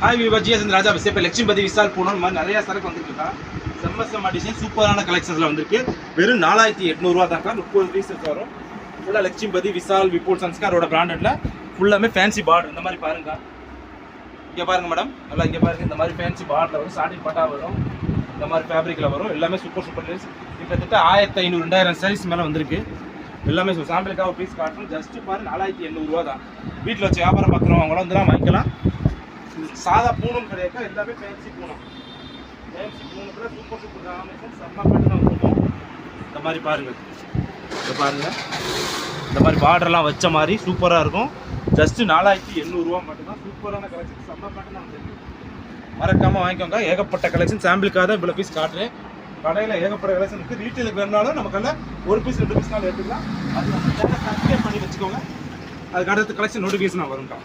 Hi விவா GS ராஜா bus இப்போ லட்சுமிபதி விசால் பூனம் மாதிரி நிறைய சரக்கு வந்துருக்குக்கா. செம்ம டிசைன் சூப்பரான கலெக்ஷன்ஸில் வந்திருக்கு. வெறும் 4800 தான்க்கா. 30 பீசஸ் வரும். ஃபுல்லாக லட்சுமிபதி விசால் விபோல் சன்ஸ்காரோட பிராண்டட்ல ஃபுல்லாமே ஃபேன்சி பார்டர். இந்த மாதிரி பாருங்க, இங்கே பாருங்க மேடம், நல்லா இங்கே பாருங்க. இந்த மாதிரி ஃபேன்சி பார்டர் வரும், சாட்டின் பட்டா வரும், இந்த மாதிரி ஃபேப்ரிக்கில் வரும். எல்லாமே சூப்பர் ட்ரெஸ். கிட்டத்தட்ட 1500 2000 சாரீஸ் மேலே வந்திருக்கு. எல்லாமே சாம்பிளுக்காக பீஸ் காட்டணும். ஜஸ்ட்டு பாரு 4800 தான். வீட்டில் வச்சு வியாபாரம் பார்க்குறோம் அவங்களாம் வந்துலாம் வாங்கிக்கலாம். சாதா பூனம் கிடையாது, எல்லாமே ஃபேன்சி பூனம். ஃபேன்சி பூனத்தில் சூப்பர் காம்பினேஷன் செம்ம பேட்டர்ன் பூனம். இந்த மாதிரி பாருங்கள், இதை பாருங்கள். இந்த மாதிரி பார்டர்லாம் வச்ச மாதிரி சூப்பராக இருக்கும். ஜஸ்ட்டு 4800 மட்டும்தான். சூப்பரான கலெக்ஷன், செம்ம பேட்டர்ன் வந்துருக்கு. மறக்காமல் வாங்கிக்கோங்க. ஏகப்பட்ட கலெக்ஷன். சாம்பிளுக்காக தான் இவ்வளோ பீஸ் காட்டுறேன். கடையில் ஏகப்பட்ட கலெக்ஷன் இருக்குது. ரீட்டெயிலுக்கு வேணுனாலும் நமக்கு ஒரு பீஸ் 2 பீஸ்னாலும் எடுத்துக்கலாம். அது நம்ம சப்ஸ்கிரைப் பண்ணி வச்சுக்கோங்க. அதுக்கு அடுத்த கலெக்ஷன் நோட்டிஃபிகேஷன் வரும்க்கா.